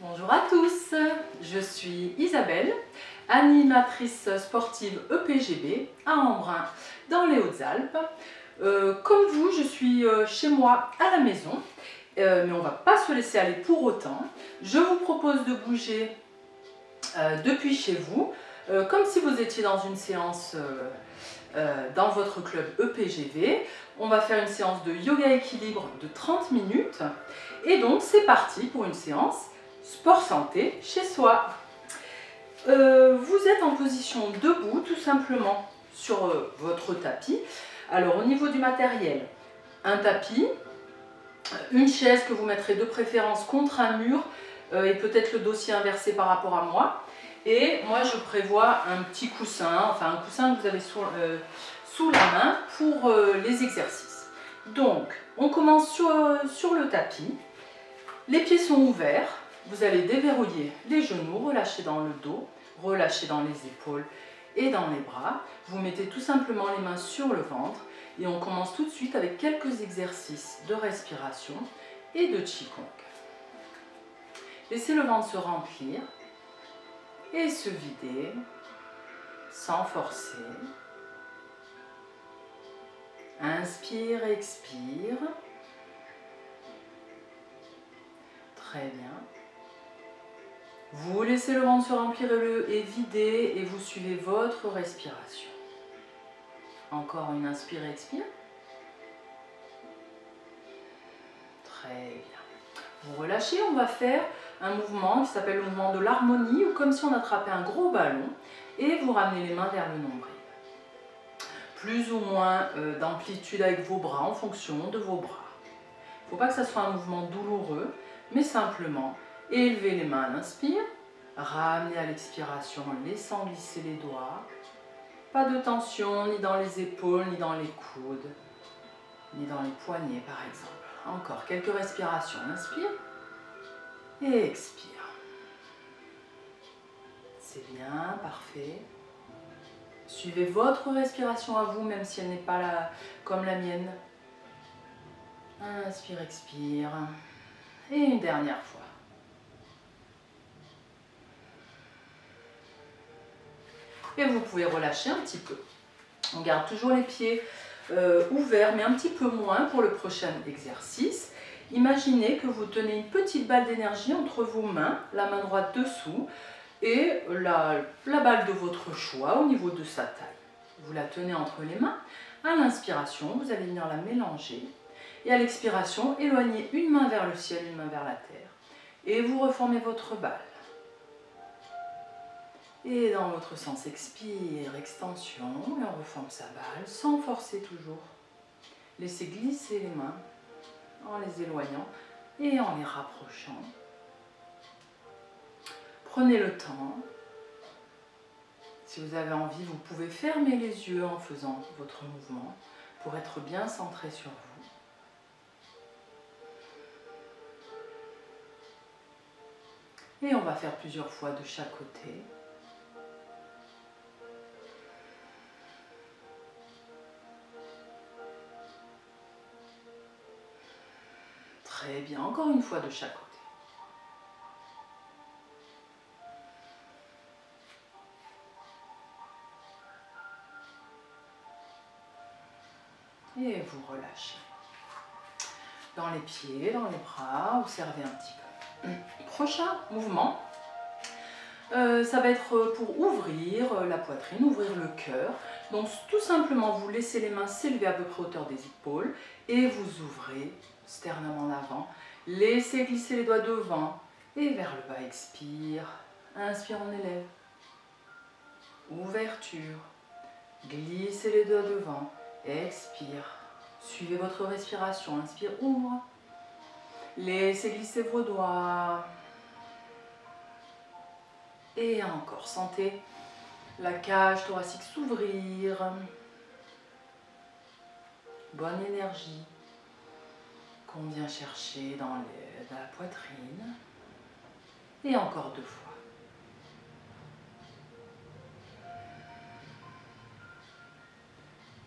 Bonjour à tous, je suis Isabelle, animatrice sportive EPGB à Embrun dans les Hautes-Alpes. Comme vous, je suis chez moi à la maison, mais on ne va pas se laisser aller pour autant. Je vous propose de bouger depuis chez vous, comme si vous étiez dans une séance dans votre club EPGV. On va faire une séance de yoga équilibre de 30 minutes. Et donc c'est parti pour une séance sport santé chez soi. Vous êtes en position debout tout simplement sur votre tapis. Alors au niveau du matériel, un tapis, une chaise que vous mettrez de préférence contre un mur et peut-être le dossier inversé par rapport à moi. Et moi je prévois un petit coussin, enfin un coussin que vous avez sous la main pour les exercices. Donc on commence sur le tapis, les pieds sont ouverts, vous allez déverrouiller les genoux, relâcher dans le dos, relâcher dans les épaules et dans les bras. Vous mettez tout simplement les mains sur le ventre et on commence tout de suite avec quelques exercices de respiration et de Qigong. Laissez le ventre se remplir et se vider sans forcer. Inspire, expire. Très bien. Vous laissez le ventre se remplir et vider et vous suivez votre respiration. Encore une inspire, expire. Très bien. Vous relâchez, on va faire un mouvement qui s'appelle le mouvement de l'harmonie, ou comme si on attrapait un gros ballon et vous ramenez les mains vers le nombril. Plus ou moins d'amplitude avec vos bras en fonction de vos bras. Il ne faut pas que ça soit un mouvement douloureux, mais simplement élevez les mains à l'inspire, ramenez à l'expiration, laissant glisser les doigts. Pas de tension ni dans les épaules, ni dans les coudes, ni dans les poignets par exemple. Encore quelques respirations, inspire et expire. C'est bien, parfait. Suivez votre respiration à vous, même si elle n'est pas là, comme la mienne. Inspire, expire. Et une dernière fois. Et vous pouvez relâcher un petit peu. On garde toujours les pieds ouverts, mais un petit peu moins pour le prochain exercice. Imaginez que vous tenez une petite balle d'énergie entre vos mains, la main droite dessous, et la balle de votre choix au niveau de sa taille. Vous la tenez entre les mains. À l'inspiration, vous allez venir la mélanger. Et à l'expiration, éloignez une main vers le ciel, une main vers la terre. Et vous reformez votre balle. Et dans votre sens, expire, extension, et on reforme sa balle, sans forcer toujours. Laissez glisser les mains en les éloignant et en les rapprochant. Prenez le temps. Si vous avez envie, vous pouvez fermer les yeux en faisant votre mouvement pour être bien centré sur vous. Et on va faire plusieurs fois de chaque côté. Très bien, encore une fois de chaque côté. Et vous relâchez. Dans les pieds, dans les bras, observez un petit peu. Prochain mouvement, ça va être pour ouvrir la poitrine, ouvrir le cœur. Donc tout simplement, vous laissez les mains s'élever à peu près hauteur des épaules et vous ouvrez, sternum en avant. Laissez glisser les doigts devant et vers le bas, expire. Inspire, on élève. Ouverture. Glissez les doigts devant. Expire. Suivez votre respiration. Inspire, ouvre. Laissez glisser vos doigts. Et encore, sentez la cage thoracique s'ouvrir. Bonne énergie qu'on vient chercher dans la poitrine. Et encore 2 fois.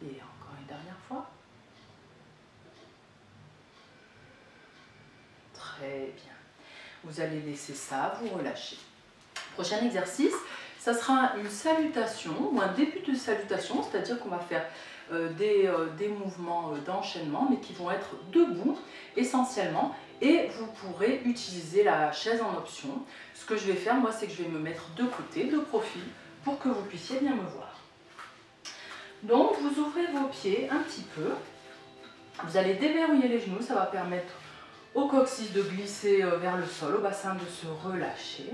Et encore une dernière fois. Très bien. Vous allez laisser ça, vous relâcher. Prochain exercice, ça sera une salutation ou un début de salutation, c'est-à-dire qu'on va faire des mouvements d'enchaînement, mais qui vont être debout essentiellement, et vous pourrez utiliser la chaise en option. Ce que je vais faire, moi, c'est que je vais me mettre de côté, de profil, pour que vous puissiez bien me voir. Donc, vous ouvrez vos pieds un petit peu, vous allez déverrouiller les genoux, ça va permettre au coccyx de glisser vers le sol, au bassin de se relâcher.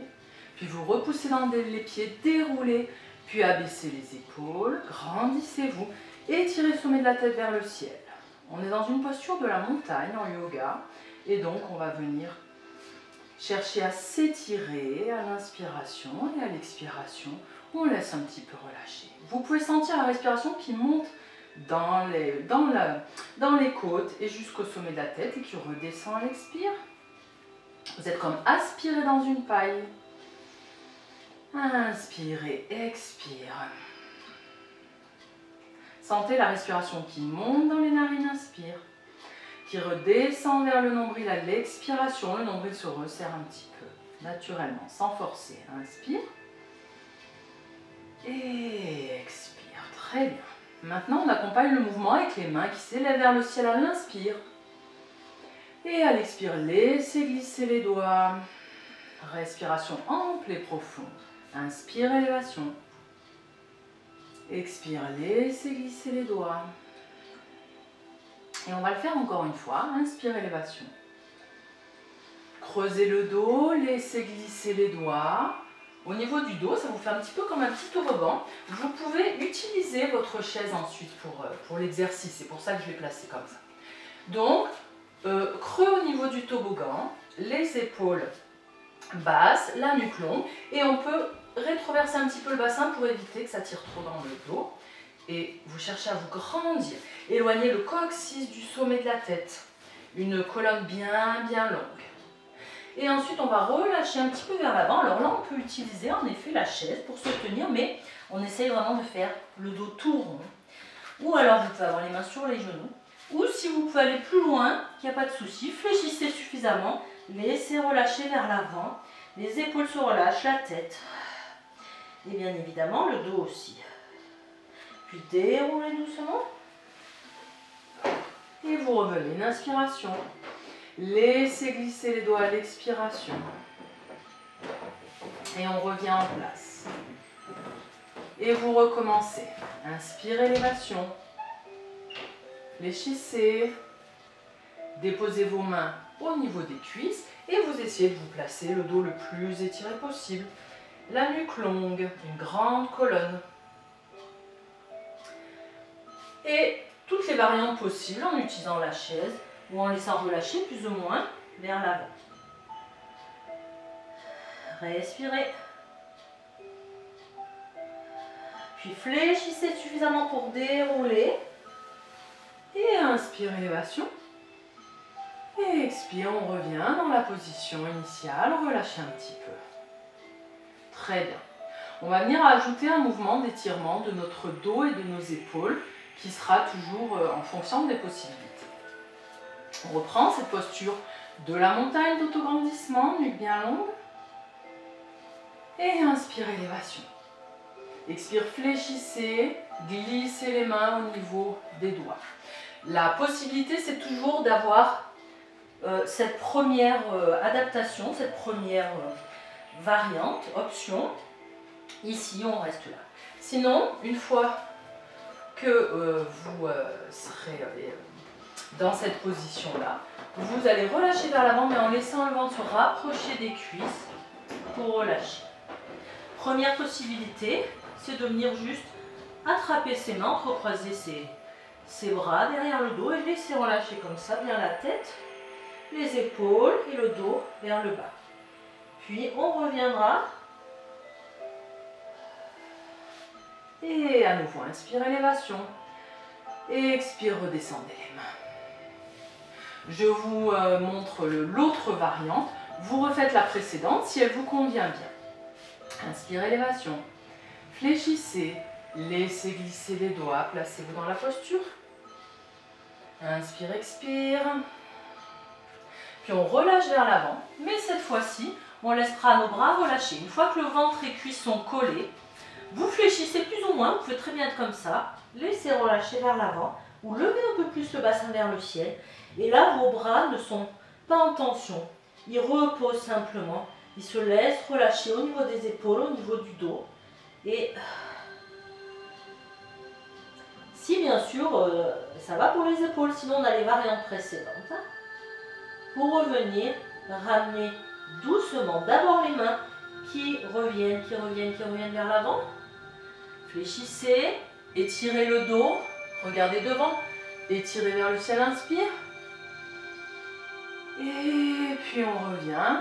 Puis vous repoussez dans les pieds, déroulez, puis abaissez les épaules, grandissez-vous, et tirez le sommet de la tête vers le ciel. On est dans une posture de la montagne en yoga, et donc on va venir chercher à s'étirer à l'inspiration et à l'expiration. On laisse un petit peu relâcher. Vous pouvez sentir la respiration qui monte dans les côtes et jusqu'au sommet de la tête et qui redescend à l'expire. Vous êtes comme aspiré dans une paille. Inspirez, expire. Sentez la respiration qui monte dans les narines, inspire. Qui redescend vers le nombril à l'expiration. Le nombril se resserre un petit peu, naturellement, sans forcer. Inspire. Et expire. Très bien. Maintenant, on accompagne le mouvement avec les mains qui s'élèvent vers le ciel à l'inspire. Et à l'expire, laissez glisser les doigts. Respiration ample et profonde. Inspire, élévation. Expire, laissez glisser les doigts. Et on va le faire encore une fois. Inspire, élévation. Creusez le dos, laissez glisser les doigts. Au niveau du dos, ça vous fait un petit peu comme un petit toboggan. Vous pouvez utiliser votre chaise ensuite pour l'exercice. C'est pour ça que je l'ai placé comme ça. Donc, creux au niveau du toboggan, les épaules basses, la nuque longue. Et on peut rétroverser un petit peu le bassin pour éviter que ça tire trop dans le dos. Et vous cherchez à vous grandir. Éloignez le coccyx du sommet de la tête. Une colonne bien longue. Et ensuite, on va relâcher un petit peu vers l'avant. Alors là, on peut utiliser en effet la chaise pour se tenir, mais on essaye vraiment de faire le dos tout rond. Ou alors, vous pouvez avoir les mains sur les genoux. Ou si vous pouvez aller plus loin, il n'y a pas de souci, fléchissez suffisamment. Laissez relâcher vers l'avant. Les épaules se relâchent, la tête. Et bien évidemment, le dos aussi. Puis déroulez doucement. Et vous revenez, une inspiration. Laissez glisser les doigts à l'expiration. Et on revient en place. Et vous recommencez. Inspirez, élévation. Fléchissez. Déposez vos mains au niveau des cuisses. Et vous essayez de vous placer le dos le plus étiré possible. La nuque longue, une grande colonne. Et toutes les variantes possibles en utilisant la chaise ou en laissant relâcher plus ou moins vers l'avant. Respirez. Puis fléchissez suffisamment pour dérouler. Et inspire, élévation. Et expire, on revient dans la position initiale. Relâchez un petit peu. Très bien. On va venir ajouter un mouvement d'étirement de notre dos et de nos épaules qui sera toujours en fonction des possibilités. On reprend cette posture de la montagne d'autograndissement, nuque bien longue. Et inspire, élévation. Expire, fléchissez, glissez les mains au niveau des doigts. La possibilité, c'est toujours d'avoir cette première adaptation, cette première variante, option. Ici, on reste là. Sinon, une fois que vous serez dans cette position-là, vous allez relâcher vers l'avant, mais en laissant le ventre se rapprocher des cuisses pour relâcher. Première possibilité, c'est de venir juste attraper ses mains, recroiser ses bras derrière le dos et laisser relâcher comme ça, bien la tête, les épaules et le dos vers le bas. Puis on reviendra. Et à nouveau, inspire, élévation. Et expire, redescendez les mains. Je vous montre l'autre variante. Vous refaites la précédente si elle vous convient bien. Inspire, élévation. Fléchissez. Laissez glisser les doigts. Placez-vous dans la posture. Inspire, expire. puis on relâche vers l'avant. Mais cette fois-ci, on laissera nos bras relâchés. Une fois que le ventre et cuisses sont collés, vous fléchissez plus ou moins, vous pouvez très bien être comme ça. Laissez relâcher vers l'avant, ou levez un peu plus le bassin vers le ciel. Et là, vos bras ne sont pas en tension. Ils reposent simplement. Ils se laissent relâcher au niveau des épaules, au niveau du dos. Et si bien sûr, ça va pour les épaules, sinon on a les variantes précédentes. Pour revenir, ramenez doucement d'abord les mains qui reviennent vers l'avant. Fléchissez, étirez le dos, regardez devant, étirez vers le ciel, inspire. Et puis on revient.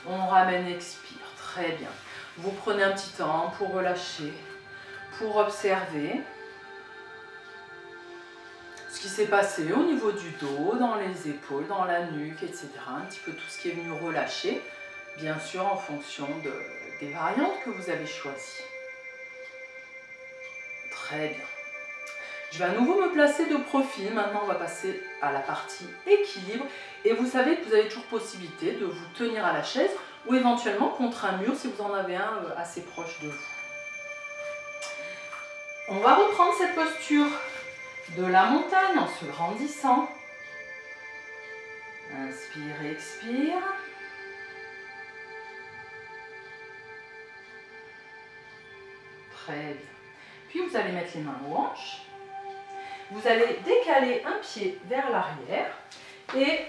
On ramène, expire, très bien. Vous prenez un petit temps pour relâcher, pour observer ce qui s'est passé au niveau du dos, dans les épaules, dans la nuque, etc. Un petit peu tout ce qui est venu relâcher, bien sûr en fonction des variantes que vous avez choisies. Très bien. Je vais à nouveau me placer de profil. Maintenant, on va passer à la partie équilibre. Et vous savez que vous avez toujours possibilité de vous tenir à la chaise ou éventuellement contre un mur si vous en avez un assez proche de vous. On va reprendre cette posture de la montagne en se grandissant. Inspire, expire. Très bien. Puis vous allez mettre les mains aux hanches. Vous allez décaler un pied vers l'arrière. Et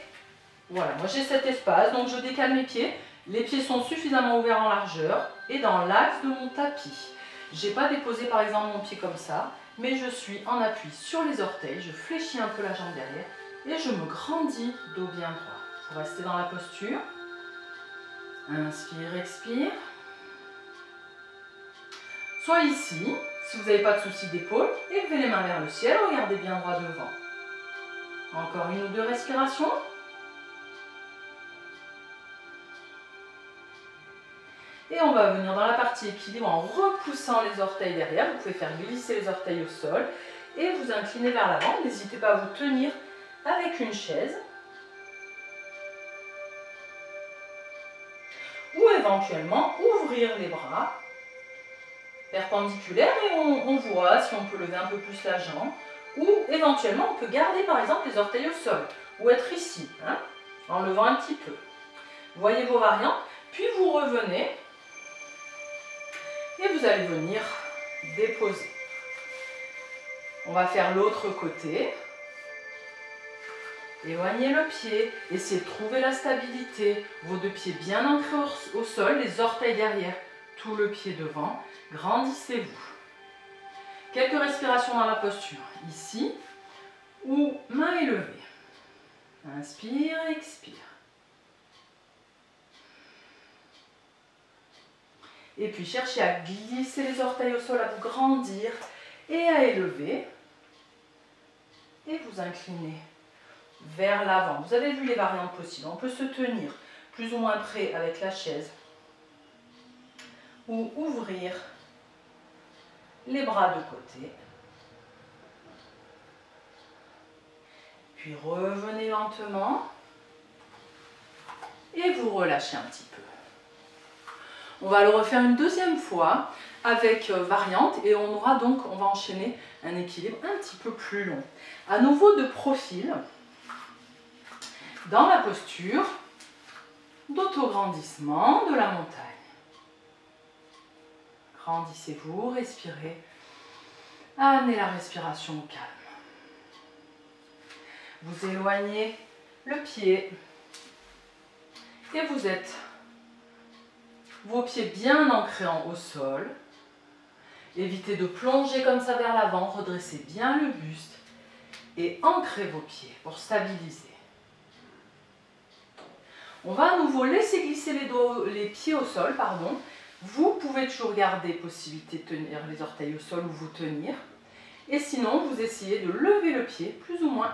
voilà, moi j'ai cet espace, donc je décale mes pieds. Les pieds sont suffisamment ouverts en largeur et dans l'axe de mon tapis. Je n'ai pas déposé par exemple mon pied comme ça, mais je suis en appui sur les orteils. Je fléchis un peu la jambe derrière et je me grandis dos bien droit. Vous restez dans la posture. Inspire, expire. Soit ici, si vous n'avez pas de souci d'épaule, élevez les mains vers le ciel, regardez bien droit devant. Encore une ou deux respirations. Et on va venir dans la partie équilibre en repoussant les orteils derrière. Vous pouvez faire glisser les orteils au sol et vous incliner vers l'avant. N'hésitez pas à vous tenir avec une chaise. Ou éventuellement ouvrir les bras perpendiculaires et on voit si on peut lever un peu plus la jambe. Ou éventuellement on peut garder par exemple les orteils au sol ou être ici, en levant un petit peu. Voyez vos variantes, puis vous revenez et vous allez venir déposer. On va faire l'autre côté. Éloignez le pied, essayez de trouver la stabilité, vos deux pieds bien ancrés au sol, les orteils derrière, tout le pied devant. Grandissez-vous. Quelques respirations dans la posture, ici, ou main élevée. Inspire, expire. Et puis cherchez à glisser les orteils au sol, à vous grandir et à élever. Et vous incliner vers l'avant. Vous avez vu les variantes possibles. On peut se tenir plus ou moins près avec la chaise ou ouvrir les bras de côté. Puis revenez lentement et vous relâchez un petit peu. On va le refaire une deuxième fois avec variante et on va enchaîner un équilibre un petit peu plus long. À nouveau de profil, dans la posture d'autograndissement de la montagne. Grandissez-vous, respirez, amenez la respiration au calme. Vous éloignez le pied et vous êtes vos pieds bien ancrés au sol. Évitez de plonger comme ça vers l'avant, redressez bien le buste et ancrez vos pieds pour stabiliser. On va à nouveau laisser glisser les pieds au sol, pardon. Vous pouvez toujours garder possibilité de tenir les orteils au sol ou vous tenir. Et sinon, vous essayez de lever le pied, plus ou moins,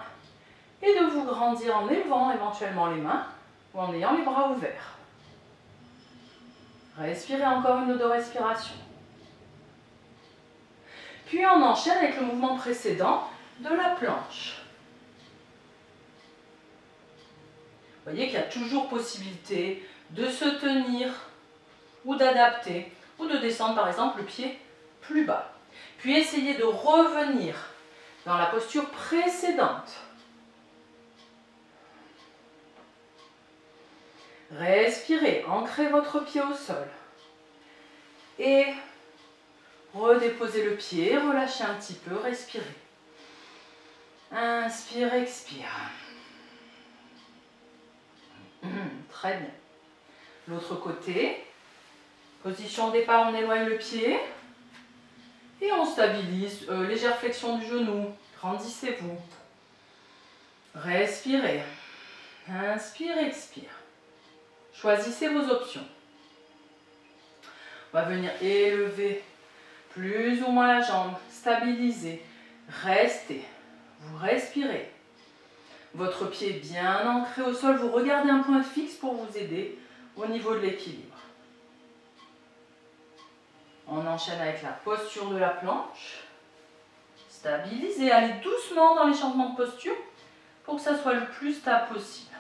et de vous grandir en élevant éventuellement les mains ou en ayant les bras ouverts. Respirez encore une ou deux respirations. Puis on enchaîne avec le mouvement précédent de la planche. Vous voyez qu'il y a toujours possibilité de se tenir ou d'adapter ou de descendre par exemple le pied plus bas. Puis essayez de revenir dans la posture précédente. Respirez, ancrez votre pied au sol. Et redéposez le pied, relâchez un petit peu, respirez. Inspire, expire. Très bien. L'autre côté. Position de départ, on éloigne le pied. Et on stabilise. Légère flexion du genou. Grandissez-vous. Respirez. Inspire, expire. Choisissez vos options. On va venir élever plus ou moins la jambe. Stabiliser. Restez. Vous respirez. Votre pied est bien ancré au sol. Vous regardez un point fixe pour vous aider au niveau de l'équilibre. On enchaîne avec la posture de la planche. Stabilisez. Allez doucement dans les changements de posture pour que ça soit le plus stable possible.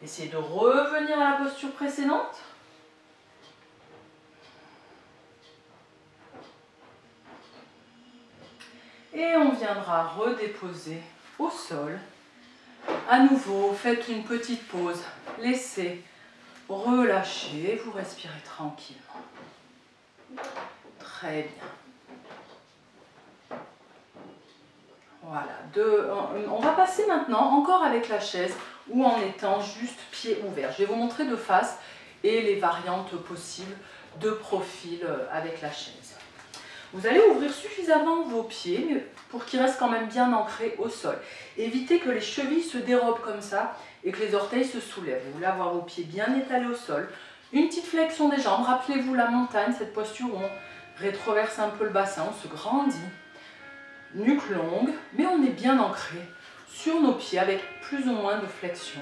Essayez de revenir à la posture précédente. Et on viendra redéposer au sol. À nouveau, faites une petite pause. Laissez relâcher. Vous respirez tranquillement. Très bien. Voilà. On va passer maintenant encore avec la chaise ou en étant juste pied ouvert. Je vais vous montrer de face et les variantes possibles de profil avec la chaise. Vous allez ouvrir suffisamment vos pieds mais pour qu'ils restent quand même bien ancrés au sol. Évitez que les chevilles se dérobent comme ça et que les orteils se soulèvent. Vous voulez avoir vos pieds bien étalés au sol. Une petite flexion des jambes. Rappelez-vous la montagne, cette posture où on rétroverse un peu le bassin, on se grandit. Nuque longue, mais on est bien ancré sur nos pieds avec plus ou moins de flexion.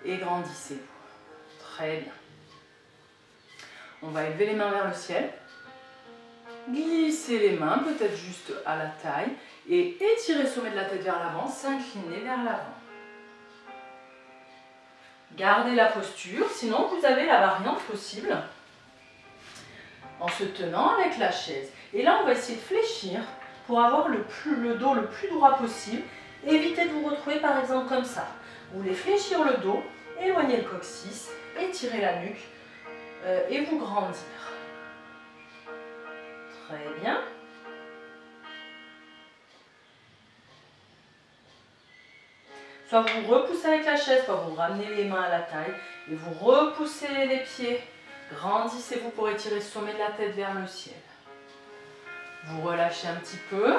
Et grandissez-vous. Très bien. On va élever les mains vers le ciel. Glissez les mains, peut-être juste à la taille, et étirez le sommet de la tête vers l'avant, s'incliner vers l'avant. Gardez la posture, sinon vous avez la variante possible en se tenant avec la chaise. Et là, on va essayer de fléchir pour avoir le dos le plus droit possible. Évitez de vous retrouver par exemple comme ça. Vous voulez fléchir le dos, éloigner le coccyx, étirer la nuque et vous grandir. Très bien. Soit vous repoussez avec la chaise, soit vous ramenez les mains à la taille et vous repoussez les pieds. Grandissez-vous pour étirer le sommet de la tête vers le ciel. Vous relâchez un petit peu.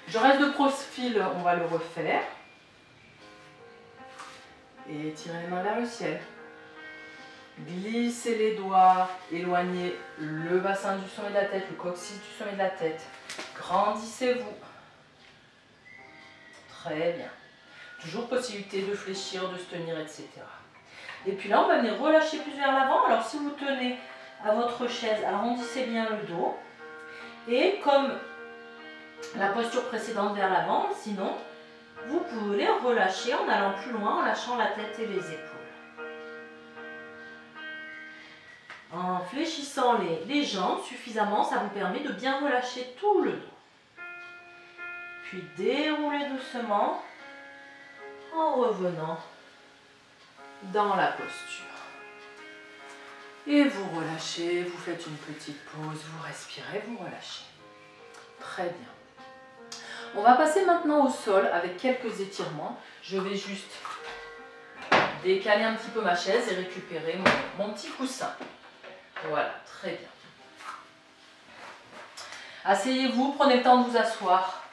Je reste de profil, on va le refaire. Et étirez les mains vers le ciel. Glissez les doigts, éloignez le bassin du sommet de la tête, le coccyx du sommet de la tête. Grandissez-vous. Très bien. Toujours possibilité de fléchir, de se tenir, etc. Et puis là, on va venir relâcher plus vers l'avant. Alors si vous tenez à votre chaise, arrondissez bien le dos. Et comme la posture précédente vers l'avant, sinon, vous pouvez relâcher en allant plus loin, en lâchant la tête et les épaules. En fléchissant les jambes suffisamment, ça vous permet de bien relâcher tout le dos. Puis déroulez doucement en revenant dans la posture. Et vous relâchez, vous faites une petite pause, vous respirez, vous relâchez. Très bien. On va passer maintenant au sol avec quelques étirements. Je vais juste décaler un petit peu ma chaise et récupérer mon petit coussin. Voilà, très bien. Asseyez-vous, prenez le temps de vous asseoir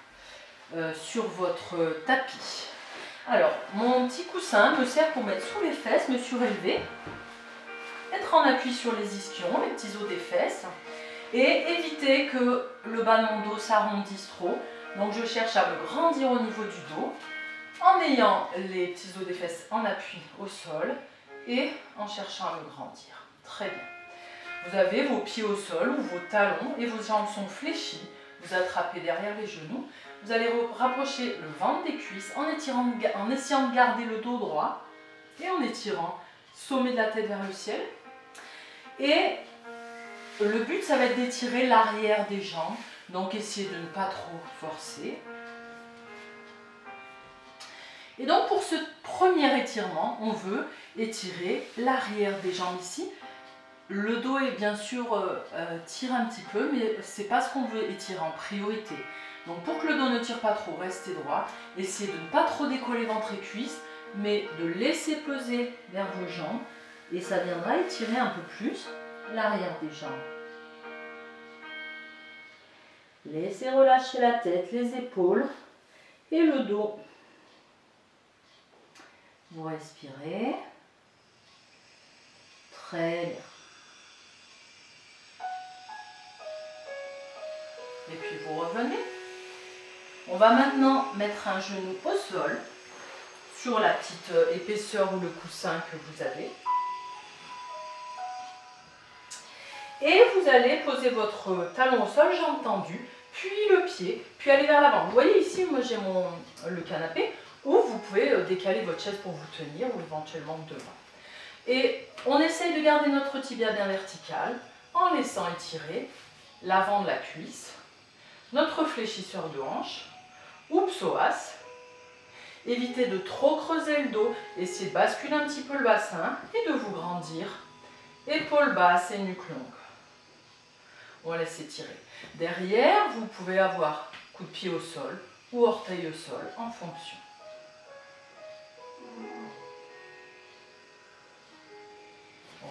sur votre tapis. Alors, mon petit coussin me sert pour mettre sous les fesses, me surélever, être en appui sur les ischions, les petits os des fesses, et éviter que le bas de mon dos s'arrondisse trop. Donc je cherche à me grandir au niveau du dos, en ayant les petits os des fesses en appui au sol, et en cherchant à me grandir. Très bien. Vous avez vos pieds au sol ou vos talons et vos jambes sont fléchies vous attrapez derrière les genoux. Vous allez rapprocher le ventre des cuisses en essayant de garder le dos droit et en étirant sommet de la tête vers le ciel. Et le but, ça va être d'étirer l'arrière des jambes. Donc, essayez de ne pas trop forcer. Et donc, pour ce premier étirement, on veut étirer l'arrière des jambes ici. Le dos est bien sûr tire un petit peu, mais ce n'est pas ce qu'on veut étirer en priorité. Donc, pour que le dos ne tire pas trop, restez droit. Essayez de ne pas trop décoller ventre et cuisses, mais de laisser peser vers vos jambes. Et ça viendra étirer un peu plus l'arrière des jambes. Laissez relâcher la tête, les épaules et le dos. Vous respirez. Très bien. Et puis vous revenez. On va maintenant mettre un genou au sol, sur la petite épaisseur ou le coussin que vous avez. Et vous allez poser votre talon au sol, jambes tendues, puis le pied, puis aller vers l'avant. Vous voyez ici, moi j'ai le canapé, où vous pouvez décaler votre chaise pour vous tenir, ou éventuellement devant. Et on essaye de garder notre tibia bien vertical, en laissant étirer l'avant de la cuisse, notre fléchisseur de hanche, ou psoas. Évitez de trop creuser le dos, essayez de basculer un petit peu le bassin et de vous grandir. Épaules basses et nuque longue. On laisse étirer. Derrière, vous pouvez avoir coup de pied au sol ou orteil au sol en fonction.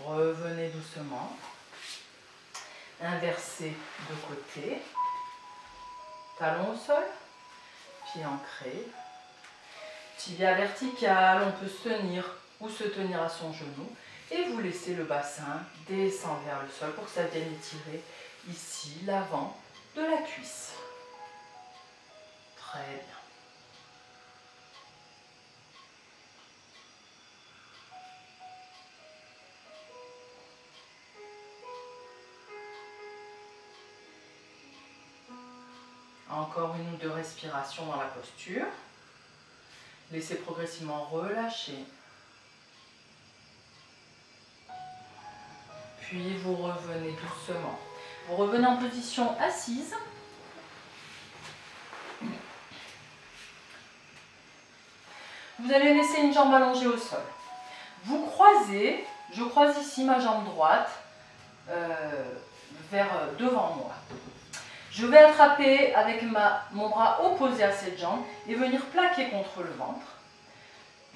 Revenez doucement. Inversez de côté. Talon au sol. Pied ancré. Tibia vertical, on peut se tenir ou se tenir à son genou. Et vous laissez le bassin descendre vers le sol pour que ça vienne étirer ici l'avant de la cuisse. Très bien. Encore une ou deux respirations dans la posture. Laissez progressivement relâcher. Puis vous revenez doucement. Vous revenez en position assise. Vous allez laisser une jambe allongée au sol. Vous croisez, je croise ici ma jambe droite vers devant moi. Je vais attraper avec mon bras opposé à cette jambe et venir plaquer contre le ventre.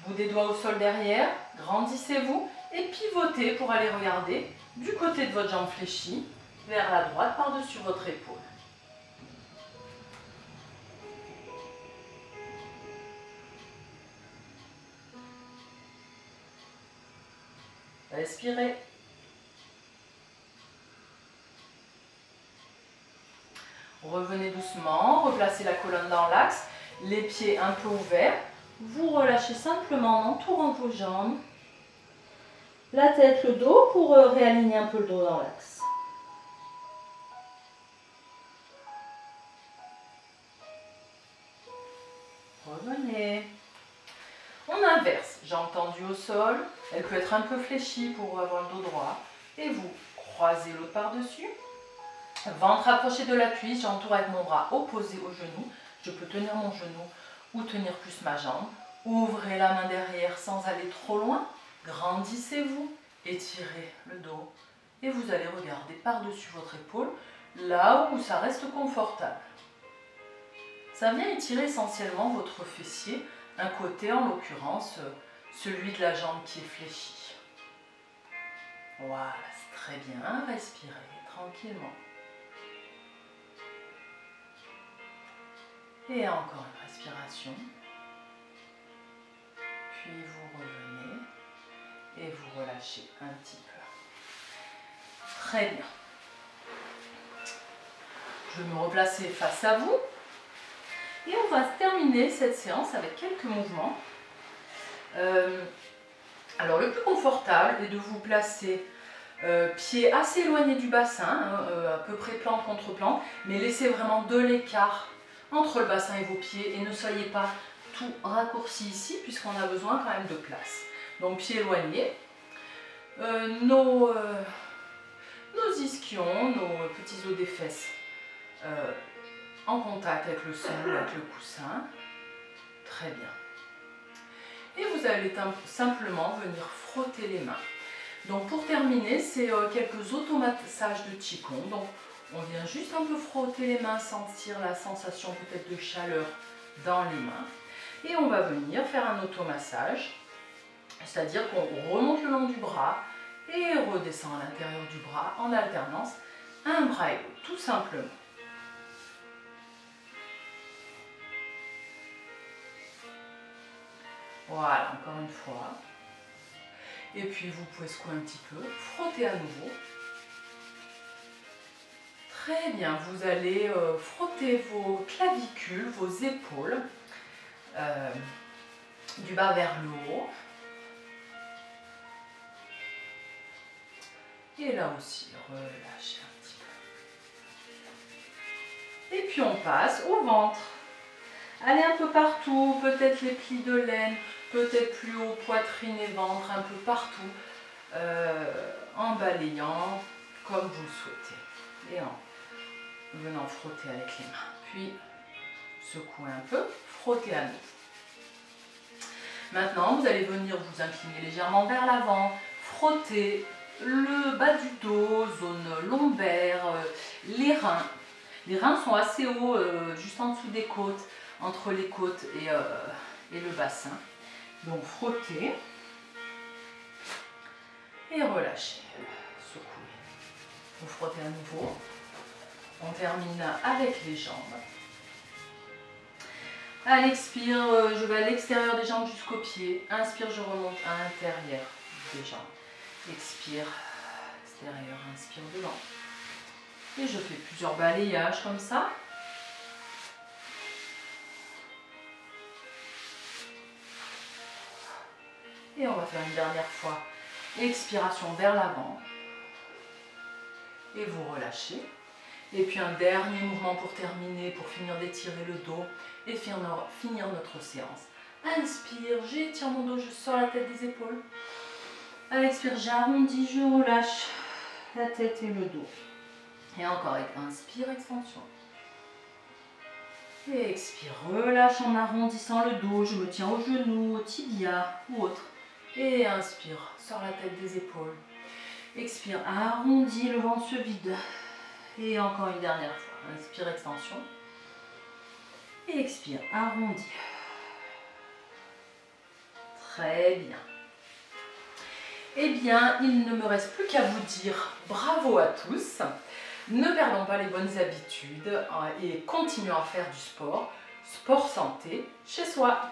Vous des doigts au sol derrière, grandissez-vous et pivotez pour aller regarder du côté de votre jambe fléchie, vers la droite, par-dessus votre épaule. Respirez. Revenez doucement, replacez la colonne dans l'axe, les pieds un peu ouverts. Vous relâchez simplement en entourant vos jambes. La tête, le dos pour réaligner un peu le dos dans l'axe. Revenez. On inverse. Jambes tendues au sol. Elle peut être un peu fléchie pour avoir le dos droit. Et vous croisez l'autre par-dessus. Ventre approché de la cuisse. J'entoure avec mon bras opposé au genou. Je peux tenir mon genou ou tenir plus ma jambe. Ouvrez la main derrière sans aller trop loin. Grandissez-vous. Étirez le dos. Et vous allez regarder par-dessus votre épaule, là où ça reste confortable. Ça vient étirer essentiellement votre fessier, un côté en l'occurrence, celui de la jambe qui est fléchi. Voilà, c'est très bien. Respirez tranquillement. Et encore une respiration. Puis vous revenez et vous relâchez un petit peu. Très bien. Je vais me replacer face à vous. Et on va terminer cette séance avec quelques mouvements. Alors le plus confortable est de vous placer Pieds assez éloignés du bassin, hein, à peu près plante contre plante, mais laissez vraiment de l'écart entre le bassin et vos pieds et ne soyez pas tout raccourci ici puisqu'on a besoin quand même de place. Donc pieds éloignés. Nos ischions, nos petits os des fesses en contact avec le sol, avec le coussin. Très bien. Et vous allez simplement venir frotter les mains. Donc pour terminer, c'est quelques automassages de Qigong. Donc on vient juste un peu frotter les mains, sentir la sensation peut-être de chaleur dans les mains. Et on va venir faire un automassage, c'est-à-dire qu'on remonte le long du bras et redescend à l'intérieur du bras en alternance, un bras et l'autre, tout simplement. Voilà, encore une fois. Et puis vous pouvez secouer un petit peu, frotter à nouveau. Très bien, vous allez frotter vos clavicules, vos épaules, du bas vers le haut. Et là aussi, relâchez un petit peu. Et puis on passe au ventre. Allez un peu partout, peut-être les plis de laine, peut-être plus haut, poitrine et ventre, un peu partout, en balayant comme vous le souhaitez. Et en venant frotter avec les mains. Puis secouer un peu, frotter à nouveau. Maintenant, vous allez venir vous incliner légèrement vers l'avant, frotter le bas du dos, zone lombaire, les reins. Les reins sont assez hauts, juste en dessous des côtes, entre les côtes et le bassin. Donc frottez et relâchez, secouez. Vous frottez à nouveau. On termine avec les jambes. À l'expire, je vais à l'extérieur des jambes jusqu'aux pieds. Inspire, je remonte à l'intérieur des jambes. Expire, extérieur, inspire devant. Et je fais plusieurs balayages comme ça. Et on va faire une dernière fois. Expiration vers l'avant. Et vous relâchez. Et puis un dernier mouvement pour terminer, pour finir d'étirer le dos et finir notre séance. Inspire, j'étire mon dos, je sors la tête des épaules. À l'expire, j'arrondis, je relâche la tête et le dos. Et encore, inspire, extension. Et expire, relâche en arrondissant le dos, je me tiens au genou, au tibia ou autre. Et inspire, sors la tête des épaules. Expire, arrondis, le ventre se vide. Et encore une dernière fois. Inspire, extension. Et expire, arrondi. Très bien. Eh bien, il ne me reste plus qu'à vous dire bravo à tous. Ne perdons pas les bonnes habitudes et continuons à faire du sport. Sport santé chez soi.